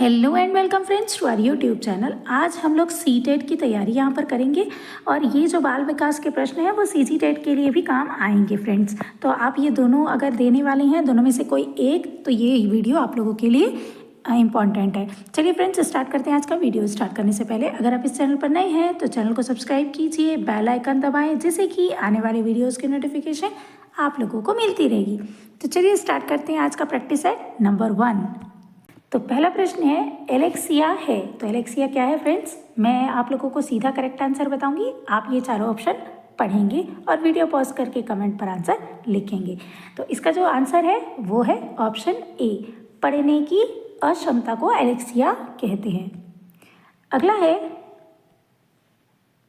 Hello and welcome friends to our YouTube channel. आज हम लोग सीटेट की तैयारी यहाँ पर करेंगे और ये जो बाल विकास के प्रश्न हैं वो सीजीटेट के लिए भी काम आएंगे फ्रेंड्स। तो आप ये दोनों अगर देने वाले हैं, दोनों में से कोई एक, तो ये वीडियो आप लोगों के लिए इंपॉर्टेंट है। चलिए फ्रेंड्स स्टार्ट करते हैं आज का वीडियो। स्टार्ट करने से पहले अगर आप इस चैनल पर नए हैं तो चैनल को सब्सक्राइब कीजिए, बेल आइकन दबाएँ जिससे कि आने वाले वीडियोज़ की नोटिफिकेशन आप लोगों को मिलती रहेगी। तो चलिए स्टार्ट करते हैं आज का प्रैक्टिस सेट नंबर 1। तो पहला प्रश्न है एलेक्सिया है। तो एलेक्सिया क्या है फ्रेंड्स? मैं आप लोगों को सीधा करेक्ट आंसर बताऊंगी, आप ये चारों ऑप्शन पढ़ेंगे और वीडियो पॉज करके कमेंट पर आंसर लिखेंगे। तो इसका जो आंसर है वो है ऑप्शन ए, पढ़ने की अक्षमता को एलेक्सिया कहते हैं। अगला है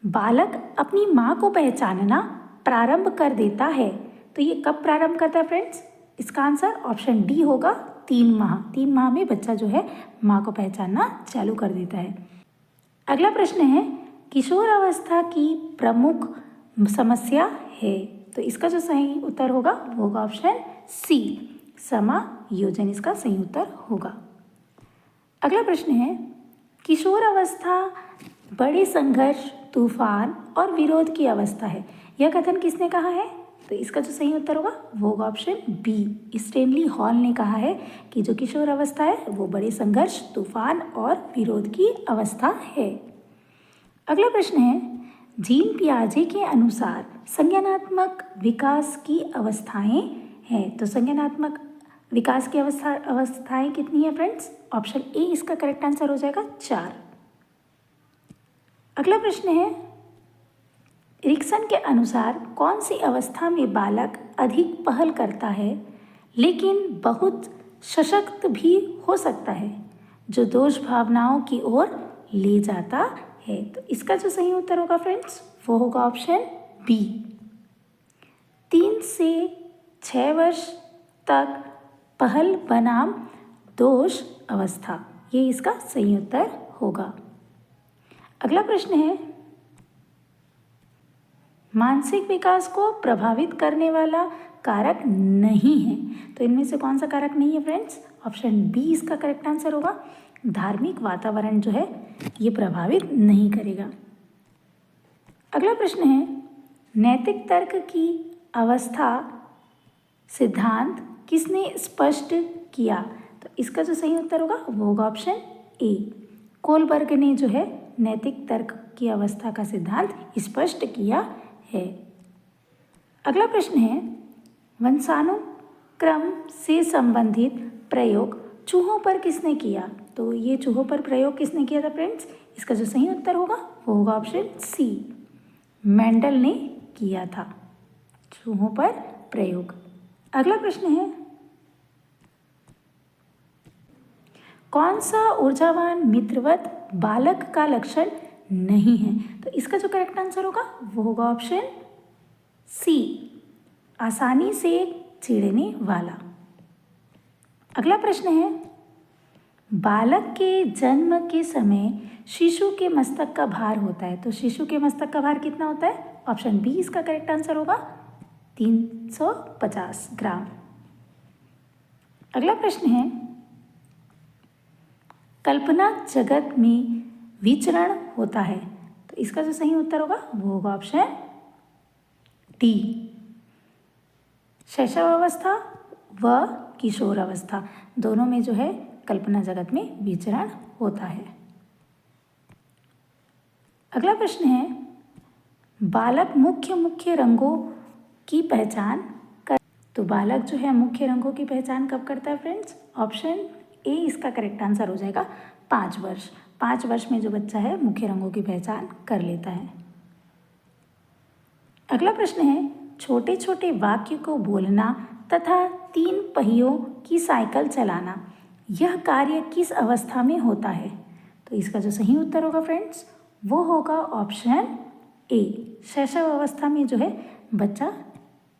बालक अपनी माँ को पहचानना प्रारंभ कर देता है। तो ये कब प्रारंभ करता है फ्रेंड्स? इसका आंसर ऑप्शन डी होगा, 3 माह। 3 माह में बच्चा जो है माँ को पहचानना चालू कर देता है। अगला प्रश्न है किशोर अवस्था की प्रमुख समस्या है। तो इसका जो सही उत्तर होगा वो होगा ऑप्शन सी, समायोजन। इसका सही उत्तर होगा। अगला प्रश्न है किशोर अवस्था बड़े संघर्ष, तूफान और विरोध की अवस्था है। यह कथन किसने कहा है? तो इसका जो सही उत्तर होगा वो होगा ऑप्शन बी, स्टैनली हॉल ने कहा है कि जो किशोर अवस्था है वो बड़े संघर्ष, तूफान और विरोध की अवस्था है। अगला प्रश्न है जीन पियाजे के अनुसार संज्ञानात्मक विकास की अवस्थाएं हैं। तो संज्ञानात्मक विकास की अवस्थाएं कितनी है फ्रेंड्स? ऑप्शन ए इसका करेक्ट आंसर हो जाएगा 4। अगला प्रश्न है एरिक्सन के अनुसार कौन सी अवस्था में बालक अधिक पहल करता है लेकिन बहुत सशक्त भी हो सकता है, जो दोष भावनाओं की ओर ले जाता है? तो इसका जो सही उत्तर होगा फ्रेंड्स वो होगा ऑप्शन बी, 3 से 6 वर्ष तक पहल बनाम दोष अवस्था, ये इसका सही उत्तर होगा। अगला प्रश्न है मानसिक विकास को प्रभावित करने वाला कारक नहीं है। तो इनमें से कौन सा कारक नहीं है फ्रेंड्स? ऑप्शन बी इसका करेक्ट आंसर होगा, धार्मिक वातावरण जो है ये प्रभावित नहीं करेगा। अगला प्रश्न है नैतिक तर्क की अवस्था सिद्धांत किसने स्पष्ट किया? तो इसका जो सही उत्तर होगा वो होगा ऑप्शन ए, कोलबर्ग ने जो है नैतिक तर्क की अवस्था का सिद्धांत स्पष्ट किया है। अगला प्रश्न है वंशानुक्रम से संबंधित प्रयोग चूहों पर किसने किया? तो ये चूहों पर प्रयोग किसने किया था फ्रेंड्स? इसका जो सही उत्तर होगा वो होगा ऑप्शन सी, मेंडल ने किया था चूहों पर प्रयोग। अगला प्रश्न है कौन सा ऊर्जावान मित्रवत बालक का लक्षण नहीं है? तो इसका जो करेक्ट आंसर होगा वो होगा ऑप्शन सी, आसानी से चिढ़ने वाला। अगला प्रश्न है बालक के जन्म के समय शिशु के मस्तक का भार होता है। तो शिशु के मस्तक का भार कितना होता है? ऑप्शन बी इसका करेक्ट आंसर होगा 350 ग्राम। अगला प्रश्न है कल्पना जगत में विचरण होता है। तो इसका जो सही उत्तर होगा वो होगा ऑप्शन डी, शैशव अवस्था व किशोर अवस्था, दोनों में जो है कल्पना जगत में विचरण होता है। अगला प्रश्न है बालक मुख्य रंगों की पहचान कर। तो बालक जो है मुख्य रंगों की पहचान कब करता है फ्रेंड्स? ऑप्शन ए इसका करेक्ट आंसर हो जाएगा 5 वर्ष। 5 वर्ष में जो बच्चा है मुख्य रंगों की पहचान कर लेता है। अगला प्रश्न है छोटे छोटे वाक्य को बोलना तथा 3 पहियों की साइकिल चलाना, यह कार्य किस अवस्था में होता है? तो इसका जो सही उत्तर होगा फ्रेंड्स वो होगा ऑप्शन ए, शैशव अवस्था में जो है बच्चा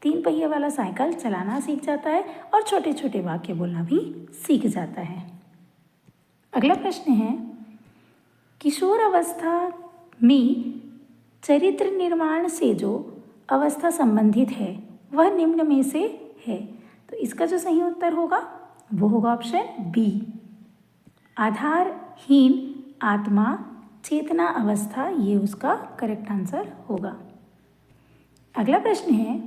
3 पहिए वाला साइकिल चलाना सीख जाता है और छोटे छोटे वाक्य बोलना भी सीख जाता है। अगला प्रश्न है किशोर अवस्था में चरित्र निर्माण से जो अवस्था संबंधित है वह निम्न में से है। तो इसका जो सही उत्तर होगा वो होगा ऑप्शन बी, आधारहीन आत्मा, चेतना अवस्था, ये उसका करेक्ट आंसर होगा। अगला प्रश्न है,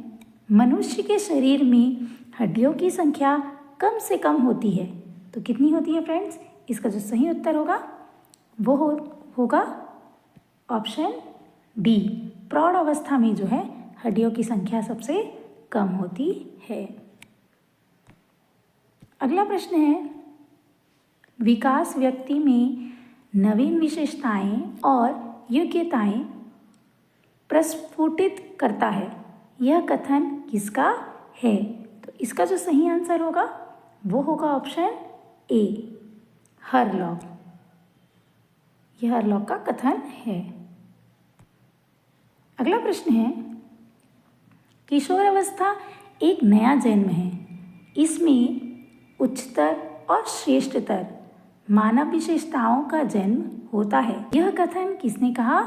मनुष्य के शरीर में हड्डियों की संख्या कम से कम होती है तो कितनी होती है फ्रेंड्स? इसका जो सही उत्तर होगा वो होगा ऑप्शन डी, प्रौढ़ अवस्था में जो है हड्डियों की संख्या सबसे कम होती है। अगला प्रश्न है, विकास व्यक्ति में नवीन विशेषताएं और योग्यताएं प्रस्फुटित करता है, यह कथन किसका है? तो इसका जो सही आंसर होगा वो होगा ऑप्शन ए, हरलॉक। यह हरलॉक का कथन है। अगला प्रश्न है, किशोर अवस्था एक नया जन्म है, इसमें उच्चतर और श्रेष्ठतर मानव विशेषताओं का जन्म होता है, यह कथन किसने कहा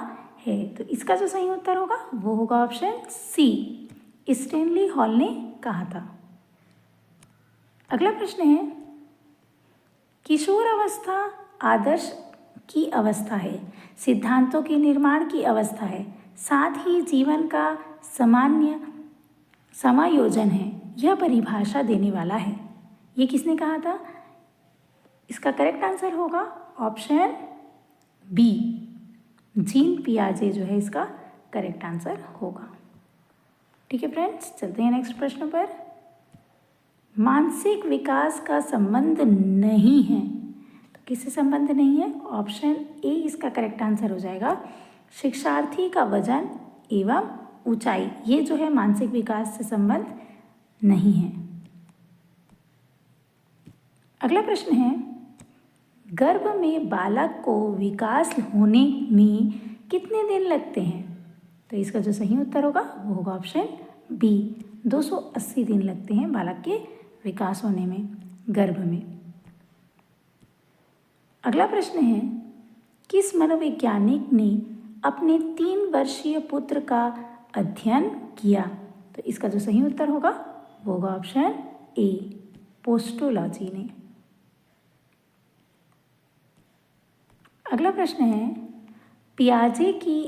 है? तो इसका जो सही उत्तर होगा वो होगा ऑप्शन सी, स्टैनली हॉल ने कहा था। अगला प्रश्न है, किशोर अवस्था आदर्श की अवस्था है, सिद्धांतों के निर्माण की अवस्था है, साथ ही जीवन का सामान्य समायोजन है, यह परिभाषा देने वाला है, ये किसने कहा था? इसका करेक्ट आंसर होगा ऑप्शन बी, जीन पियाजे जो है इसका करेक्ट आंसर होगा। ठीक है फ्रेंड्स, चलते हैं नेक्स्ट प्रश्न पर। मानसिक विकास का संबंध नहीं है तो किससे संबंध नहीं है? ऑप्शन ए इसका करेक्ट आंसर हो जाएगा, शिक्षार्थी का वजन एवं ऊंचाई, ये जो है मानसिक विकास से संबंध नहीं है। अगला प्रश्न है, गर्भ में बालक को विकास होने में कितने दिन लगते हैं? तो इसका जो सही उत्तर होगा वो होगा ऑप्शन बी, 280 दिन लगते हैं बालक के विकास होने में गर्भ में। अगला प्रश्न है, किस मनोवैज्ञानिक ने अपने 3 वर्षीय पुत्र का अध्ययन किया? तो इसका जो सही उत्तर होगा वो होगा ऑप्शन ए, पोस्टोलॉजी ने। अगला प्रश्न है, पियाजे की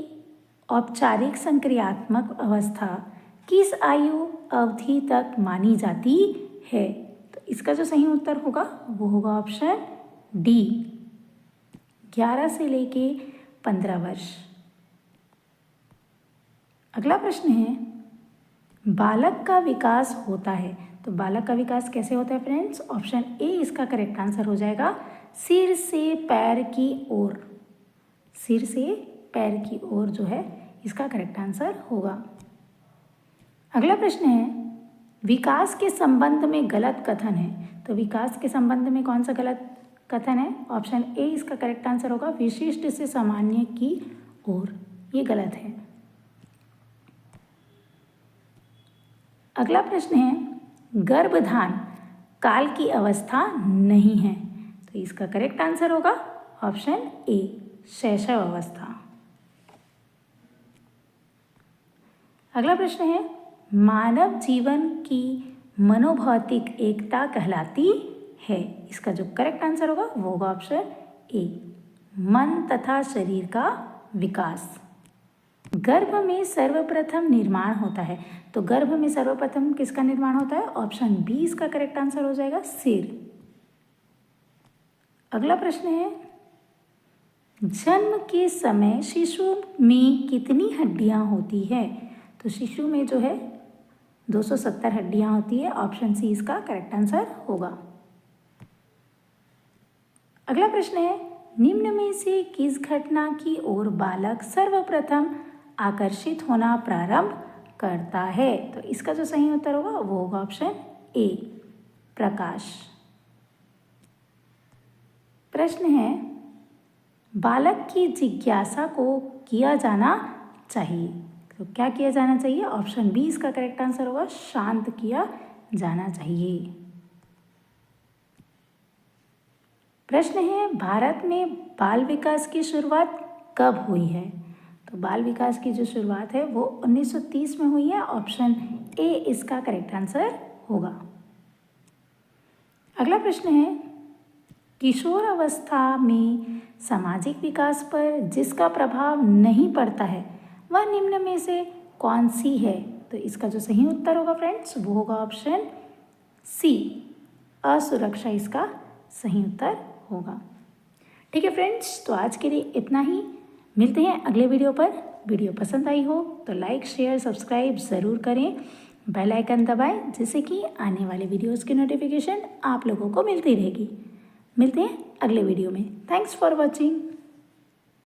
औपचारिक संक्रियात्मक अवस्था किस आयु अवधि तक मानी जाती है? तो इसका जो सही उत्तर होगा वो होगा ऑप्शन डी, 11 से लेके 15 वर्ष। अगला प्रश्न है, बालक का विकास होता है तो बालक का विकास कैसे होता है फ्रेंड्स? ऑप्शन ए इसका करेक्ट आंसर हो जाएगा, सिर से पैर की ओर, सिर से पैर की ओर जो है इसका करेक्ट आंसर होगा। अगला प्रश्न है, विकास के संबंध में गलत कथन है तो विकास के संबंध में कौन सा गलत कथन है? ऑप्शन ए इसका करेक्ट आंसर होगा, विशिष्ट से सामान्य की ओर, ये गलत है। अगला प्रश्न है, गर्भधान काल की अवस्था नहीं है तो इसका करेक्ट आंसर होगा ऑप्शन ए, शैशव अवस्था। अगला प्रश्न है, मानव जीवन की मनोभौतिक एकता कहलाती है, इसका जो करेक्ट आंसर होगा वो होगा ऑप्शन ए, मन तथा शरीर का विकास। गर्भ में सर्वप्रथम निर्माण होता है तो गर्भ में सर्वप्रथम किसका निर्माण होता है? ऑप्शन बी इसका करेक्ट आंसर हो जाएगा, सिर। अगला प्रश्न है, जन्म के समय शिशु में कितनी हड्डियां होती है? तो शिशु में जो है 270 हड्डियां होती है, ऑप्शन सी इसका करेक्ट आंसर होगा। अगला प्रश्न है, निम्न में से किस घटना की ओर बालक सर्वप्रथम आकर्षित होना प्रारंभ करता है? तो इसका जो सही उत्तर होगा वो होगा ऑप्शन ए, प्रकाश। प्रश्न है, बालक की जिज्ञासा को किया जाना चाहिए तो क्या किया जाना चाहिए? ऑप्शन बी इसका करेक्ट आंसर होगा, शांत किया जाना चाहिए। प्रश्न है, भारत में बाल विकास की शुरुआत कब हुई है? तो बाल विकास की जो शुरुआत है वो 1930 में हुई है, ऑप्शन ए इसका करेक्ट आंसर होगा। अगला प्रश्न है, किशोर अवस्था में सामाजिक विकास पर जिसका प्रभाव नहीं पड़ता है वह निम्न में से कौन सी है? तो इसका जो सही उत्तर होगा फ्रेंड्स वो होगा ऑप्शन सी, असुरक्षा इसका सही उत्तर होगा। ठीक है फ्रेंड्स, तो आज के लिए इतना ही। मिलते हैं अगले वीडियो पर। वीडियो पसंद आई हो तो लाइक शेयर सब्सक्राइब ज़रूर करें, बेल आइकन दबाएं जिससे कि आने वाले वीडियोज़ की नोटिफिकेशन आप लोगों को मिलती रहेगी। मिलते हैं अगले वीडियो में। Thanks for watching.